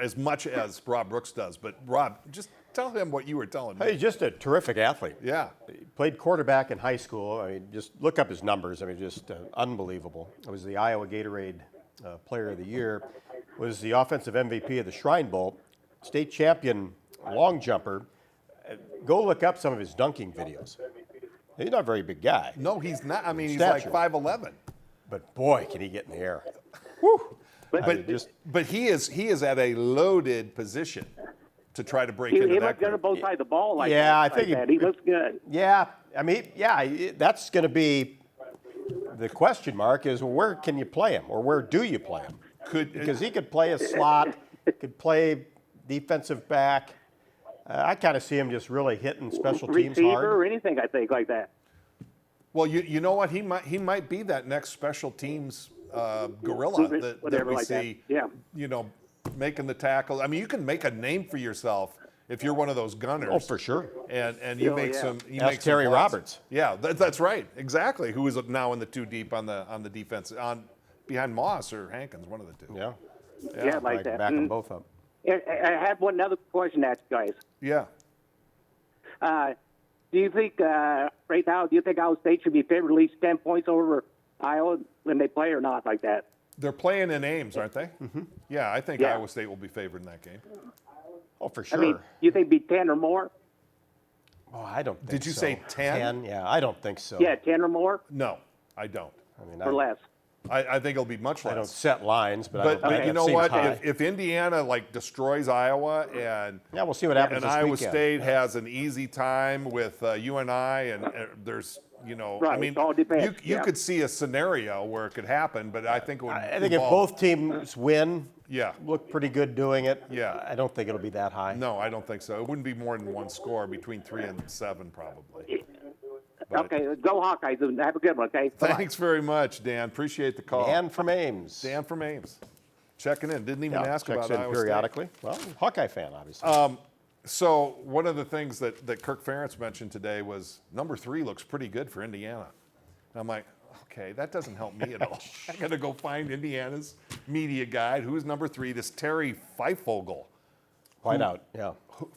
as much as Rob Brooks does. But Rob, just tell him what you were telling me. He's just a terrific athlete. Yeah. He played quarterback in high school. I mean, just look up his numbers. I mean, just unbelievable. It was the Iowa Gatorade Player of the Year. Was the offensive MVP of the Shrine Bowl. State champion long jumper. Go look up some of his dunking videos. He's not a very big guy. No, he's not. I mean, he's Stature. like 5'11". But boy, can he get in the air. Whew. But he is at a loaded position to try to break into He that looks good on both sides of the ball like Yeah, that. I think like that. He looks good. Yeah, I mean, that's going to be the question mark is where can you play him or where do you play him? Because he could play a slot, could play defensive back. I kind of see him just really hitting special teams Receiver hard. or anything, I think, like that. Well, you know what? He might be that next special teams gorilla that we like see. That. Yeah. You know, making the tackle. I mean, you can make a name for yourself if you're one of those gunners. Oh, for sure. And you make some. You Ask make Terry some plays. Roberts. Yeah, that's right. Exactly. Who is now in the two deep on the defense behind Moss or Hankins, one of the two. Yeah. Yeah, like that. Back them both up. I have one other question to ask you guys. Yeah. Do you think right now? Do you think Iowa State should be favored at least 10 points over Iowa when they play, or not like that? They're playing in Ames, aren't they? Mm-hmm. Yeah, I think Iowa State will be favored in that game. Oh, for sure. I mean, you think it'd be 10 or more? Oh, I don't think so. Did you say 10? 10? Yeah, I don't think so. Yeah, 10 or more No, I don't. I mean, or less. I think it'll be much less. I don't set lines, but I don't think you that know seems what? high. If Indiana destroys Iowa and Yeah, we'll see what happens and this Iowa weekend. State has an easy time with UNI, and there's I Right, mean, it all depends, you yeah. could see a scenario where it could happen, but I think it would. I think if involve- both teams win, Yeah. look pretty good doing it. Yeah. I don't think it'll be that high. No, I don't think so. It wouldn't be more than one score, between 3 and 7 probably. But Okay, go Hawkeyes and have a good one, okay? thanks very much, Dan. Appreciate the call. Dan from Ames. Dan from Ames. Checking in. Didn't even ask checks about in Iowa periodically. Well, Hawkeye fan, obviously. So one of the things that Kirk Ferentz mentioned today was number 3 looks pretty good for Indiana. And I'm like, okay, that doesn't help me at all. I got to go find Indiana's media guide. Who's number 3? This Terry Freifogel. Whiteout, yeah.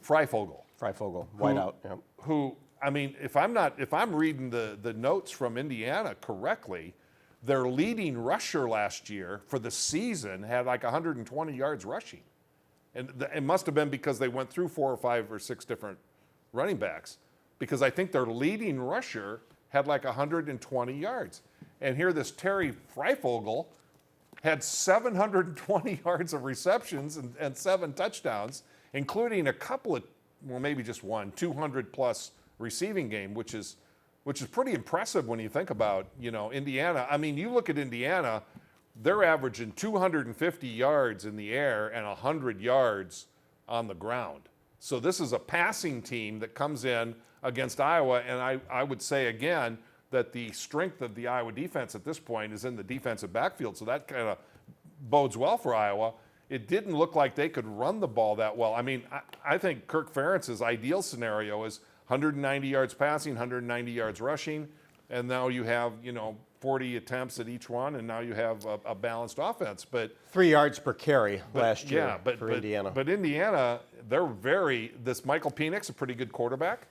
Freifogel. Freifogel, whiteout, yeah. Who, I mean, if I'm reading the notes from Indiana correctly, their leading rusher last year for the season had like 120 yards rushing. And it must have been because they went through 4 or 5 or 6 different running backs, because I think their leading rusher had like 120 yards. And here this Terry Freifogel had 720 yards of receptions and 7 touchdowns, including a couple of, well, maybe just one, 200-plus receiving game, which is pretty impressive when you think about, Indiana. I mean, you look at Indiana, they're averaging 250 yards in the air and 100 yards on the ground. So this is a passing team that comes in against Iowa, and I would say again that the strength of the Iowa defense at this point is in the defensive backfield, so that kind of bodes well for Iowa. It didn't look like they could run the ball that well. I mean, I think Kirk Ferentz's ideal scenario is 190 yards passing, 190 yards rushing, and now you have, 40 attempts at each one, and now you have a balanced offense. But 3 yards per carry last year for Indiana. But Indiana, this Michael Penix, a pretty good quarterback.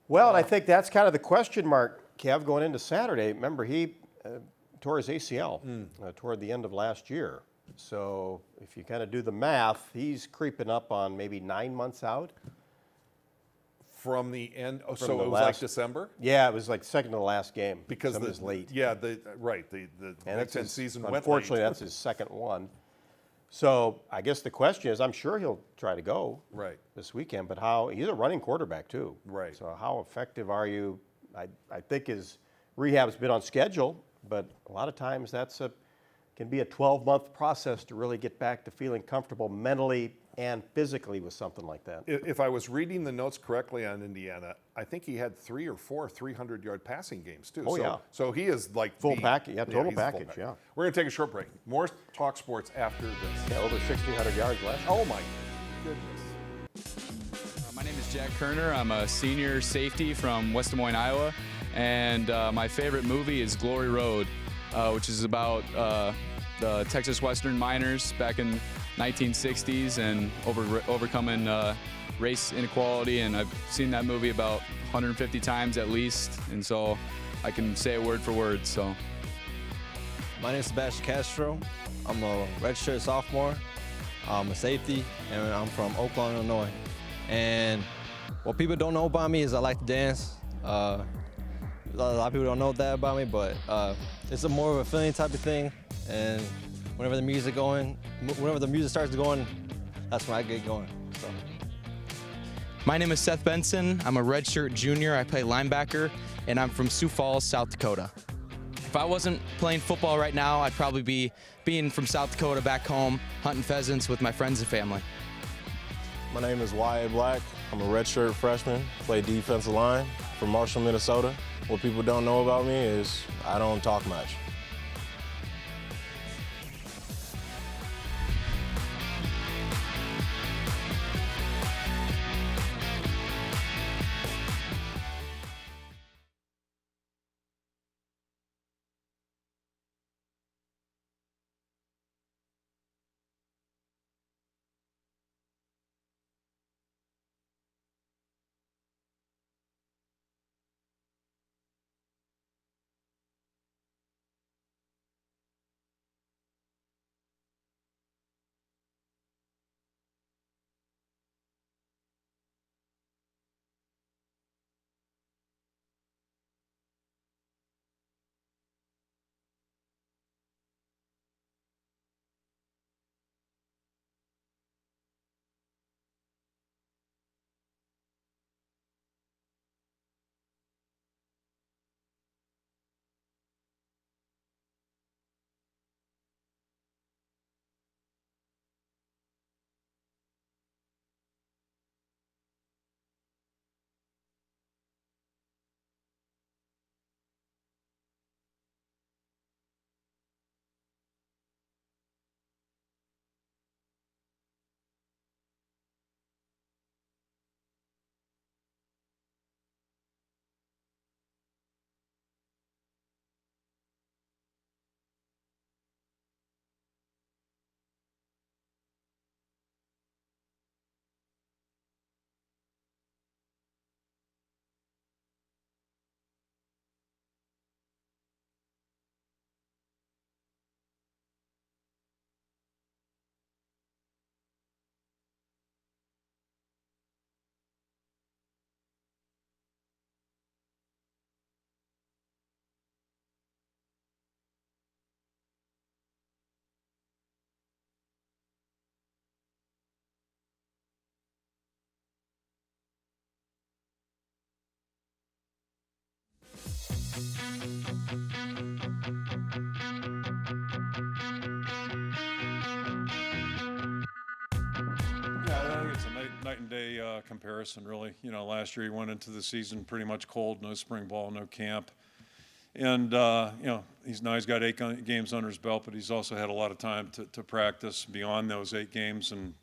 Well, and I think that's kind of the question mark, Kev, going into Saturday. Remember, he tore his ACL toward the end of last year. So if you kind of do the math, he's creeping up on maybe 9 months out. From the end, From so the it was last, like December? Yeah, it was like second to the last game. Because it was late. Yeah, the Big Ten season went late. Unfortunately, that's his second one. So I guess the question is, I'm sure he'll try to go this weekend, but he's a running quarterback too. Right. So how effective are you? I think his rehab's been on schedule, but a lot of times can be a 12-month process to really get back to feeling comfortable mentally and physically with something like that. If I was reading the notes correctly on Indiana, I think he had 3 or 4 300-yard passing games too. Oh, yeah. So he is like full package, total he's package, full yeah. We're going to take a short break. More Talk Sports after this. Yeah, over 1,600 yards last year. Oh, my goodness. My name is Jack Kerner. I'm a senior safety from West Des Moines, Iowa. And my favorite movie is Glory Road, which is about the Texas Western miners back in 1960s and overcoming race inequality. And I've seen that movie about 150 times at least, and so I can say it word for word. So, my name is Sebastian Castro. I'm a redshirt sophomore. I'm a safety, and I'm from Oakland, Illinois. And what people don't know about me is I like to dance. A lot of people don't know that about me, but it's more of a feeling type of thing. And whenever the music starts going, that's when I get going. So. My name is Seth Benson. I'm a redshirt junior. I play linebacker, and I'm from Sioux Falls, South Dakota. If I wasn't playing football right now, I'd probably be being from South Dakota back home, hunting pheasants with my friends and family. My name is Wyatt Black. I'm a redshirt freshman, play defensive line from Marshall, Minnesota. What people don't know about me is I don't talk much. Yeah, I think it's a night and day comparison, really. You know, last year he went into the season pretty much cold, no spring ball, no camp. And, you know, he's got 8 games under his belt, but he's also had a lot of time to practice beyond those 8 games and,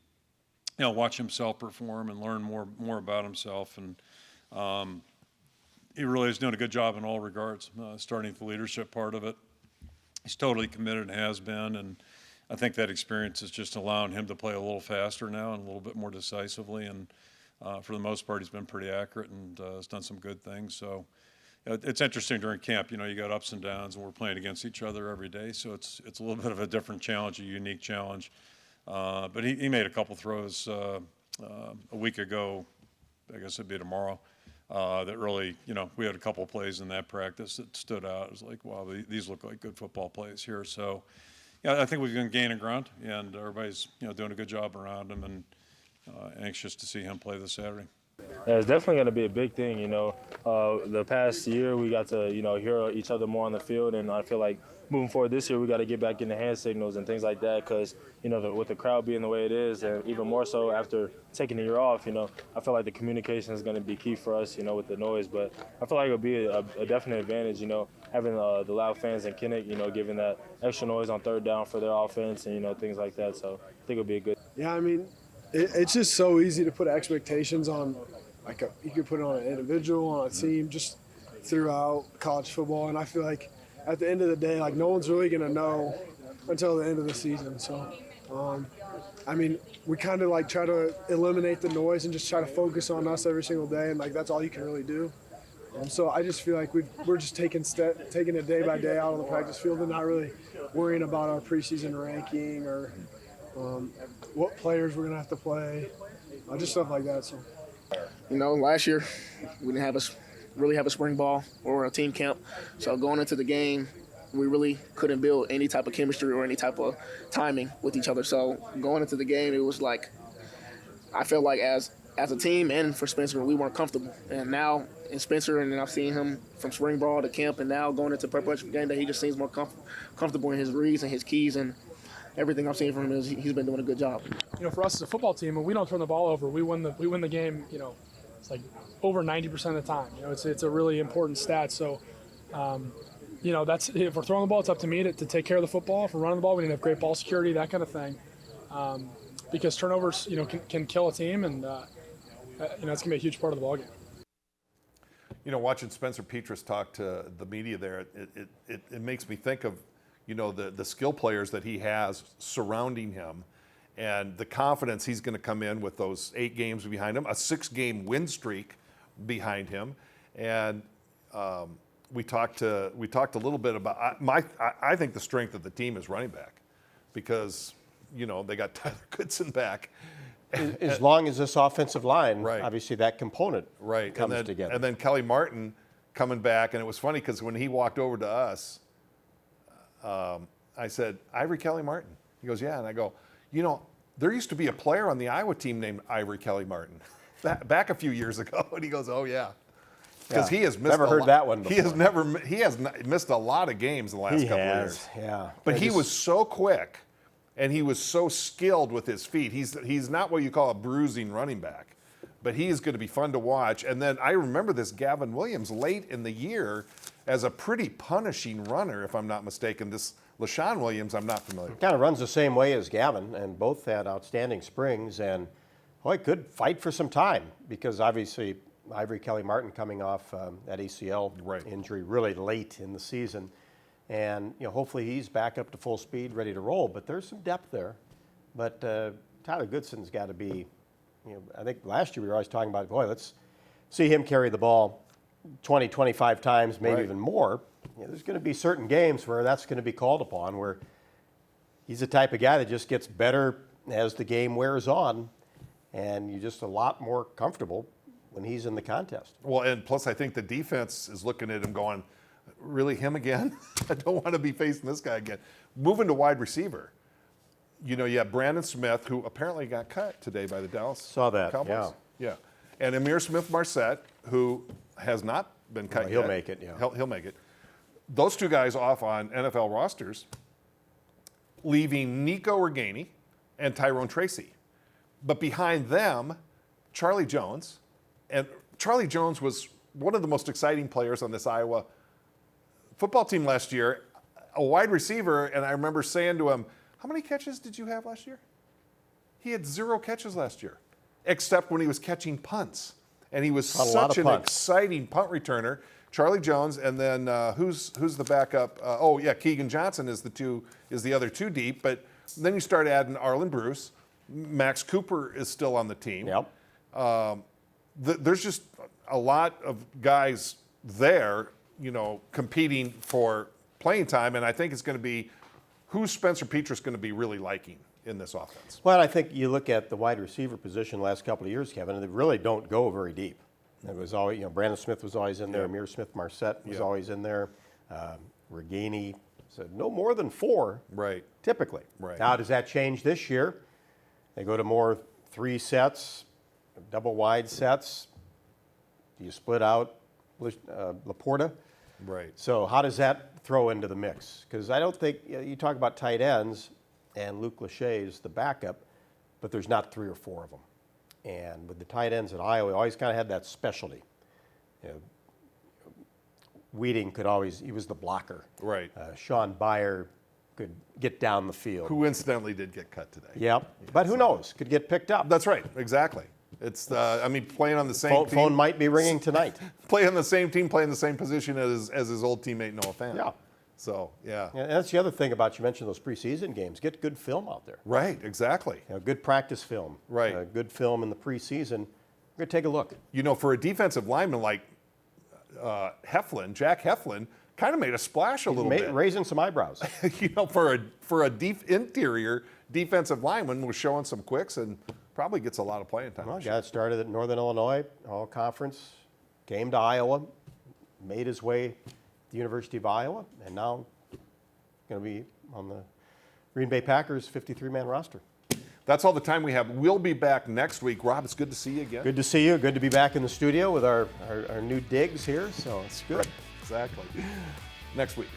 you know, watch himself perform and learn more about himself. And he really is doing a good job in all regards, starting with the leadership part of it. He's totally committed and has been, and I think that experience is just allowing him to play a little faster now and a little bit more decisively. And for the most part, he's been pretty accurate and has done some good things. So it's interesting during camp. You know, you got ups and downs, and we're playing against each other every day. So it's a little bit of a different challenge, a unique challenge. But he made a couple throws a week ago. I guess it'd be tomorrow. That really, you know, we had a couple of plays in that practice that stood out. It was like, wow, these look like good football plays here. So, yeah, I think we're going to gain ground, and everybody's, you know, doing a good job around him, and anxious to see him play this Saturday. Yeah, it's definitely going to be a big thing, you know. The past year we got to, you know, hear each other more on the field, and I feel like moving forward this year we got to get back into hand signals and things like that because, you know, with the crowd being the way it is, and even more so after taking a year off, you know, I feel like the communication is going to be key for us, you know, with the noise. But I feel like it'll be a definite advantage, you know, having the loud fans in Kinnick, you know, giving that extra noise on third down for their offense and, you know, things like that. So I think it'll be a good. Yeah, I mean, it's just so easy to put expectations on, like you could put it on an individual, on a team, just throughout college football. And I feel like at the end of the day, like no one's really going to know until the end of the season. So, I mean, we kind of like try to eliminate the noise and just try to focus on us every single day. And like, that's all you can really do. So I just feel like we're just taking it day by day out on the practice field and not really worrying about our preseason ranking or what players we're going to have to play, just stuff like that. So, you know, last year we didn't really have a spring ball or a team camp. So going into the game, we really couldn't build any type of chemistry or any type of timing with each other. So going into the game, it was like I felt like as a team and for Spencer, we weren't comfortable. And now in Spencer, and I've seen him from spring ball to camp and now going into preparation game, that he just seems more comfortable in his reads and his keys, and everything I'm seeing from him is he's been doing a good job. You know, for us as a football team, when we don't turn the ball over, we win the game. You know, it's like over 90% of the time. You know, it's a really important stat. So, you know, that's if we're throwing the ball, it's up to me to take care of the football. If we're running the ball, we need to have great ball security, that kind of thing. Because turnovers, you know, can kill a team, and you know, it's gonna be a huge part of the ballgame. You know, watching Spencer Petras talk to the media there, it makes me think of, you know, the skill players that he has surrounding him and the confidence he's going to come in with those 8 games behind him, a 6-game win streak behind him. And we talked a little bit about I think the strength of the team is running back because, you know, they got Tyler Goodson back. As long as this offensive line, right. Obviously that component comes together. And then Kelly Martin coming back, and it was funny because when he walked over to us, I said, Ivory Kelly Martin. He goes, yeah. And I go, you know, there used to be a player on the Iowa team named Ivory Kelly Martin back a few years ago. And he goes, oh, yeah. Because he has missed never heard that one before. He has missed a lot of games in the last couple of years. Yeah. But he was so quick, and he was so skilled with his feet. He's not what you call a bruising running back, but he is going to be fun to watch. And then I remember this Gavin Williams late in the year as a pretty punishing runner, if I'm not mistaken. This LaShawn Williams, I'm not familiar with. Kind of runs the same way as Gavin, and both had outstanding springs, and boy, could fight for some time because obviously Ivory Kelly Martin coming off that ACL injury really late in the season. And, you know, hopefully he's back up to full speed, ready to roll. But there's some depth there. But Tyler Goodson's got to be, you know, I think last year we were always talking about, boy, let's see him carry the ball 20, 25 times, maybe even more. You know, there's going to be certain games where that's going to be called upon, where he's the type of guy that just gets better as the game wears on, and you're just a lot more comfortable when he's in the contest. Well, and plus I think the defense is looking at him going, really, him again? I don't want to be facing this guy again. Moving to wide receiver, you know, you have Brandon Smith, who apparently got cut today by the Dallas Saw that, Cowboys. Yeah. And Amir Smith-Marset, who has not been cut yet. He'll make it, yeah. He'll make it. Those two guys off on NFL rosters, leaving Nico Reganey and Tyrone Tracy. But behind them, Charlie Jones. And Charlie Jones was one of the most exciting players on this Iowa football team last year, a wide receiver. And I remember saying to him, how many catches did you have last year? He had 0 catches last year, except when he was catching punts. And he was such an exciting punt returner. Charlie Jones, and then who's the backup? Keegan Johnson is the other 2 deep. But then you start adding Arlen Bruce. Max Cooper is still on the team. Yep. There's just a lot of guys there, competing for playing time, and I think it's going to be who's Spencer Petras going to be really liking in this offense. Well, I think you look at the wide receiver position the last couple of years, Kevin, and they really don't go very deep. It was always, Brandon Smith was always in there. Amir Smith-Marset was always in there. Reganey said no more than 4, right? Typically. Right. Now, does that change this year? They go to more 3 sets, double wide sets. Do you split out Laporta? Right. So how does that throw into the mix? Because I don't think you talk about tight ends, and Luke Lachey is the backup, but there's not 3 or 4 of them. And with the tight ends at Iowa, we always kind of had that specialty. Weeding he was the blocker. Right. Sean Byer could get down the field. Who incidentally did get cut today. Yep. But who knows? Could get picked up. That's right. Exactly. It's playing on the same team. Phone might be ringing tonight. Playing on the same team, playing the same position as his old teammate Noah Fant. Yeah. So, yeah. And that's the other thing about, you mentioned those preseason games. Get good film out there. Right, exactly. Good practice film. Right. Good film in the preseason. We're going to take a look. For a defensive lineman like Jack Heflin, kind of made a splash a little bit. Raising some eyebrows. For a interior defensive lineman, was showing some quicks and probably gets a lot of playing time. Well, got started at Northern Illinois, all conference, came to Iowa, made his way to the University of Iowa, and now going to be on the Green Bay Packers 53-man roster. That's all the time we have. We'll be back next week. Rob, it's good to see you again. Good to see you. Good to be back in the studio with our new digs here, so it's good. Right. Exactly. Next week.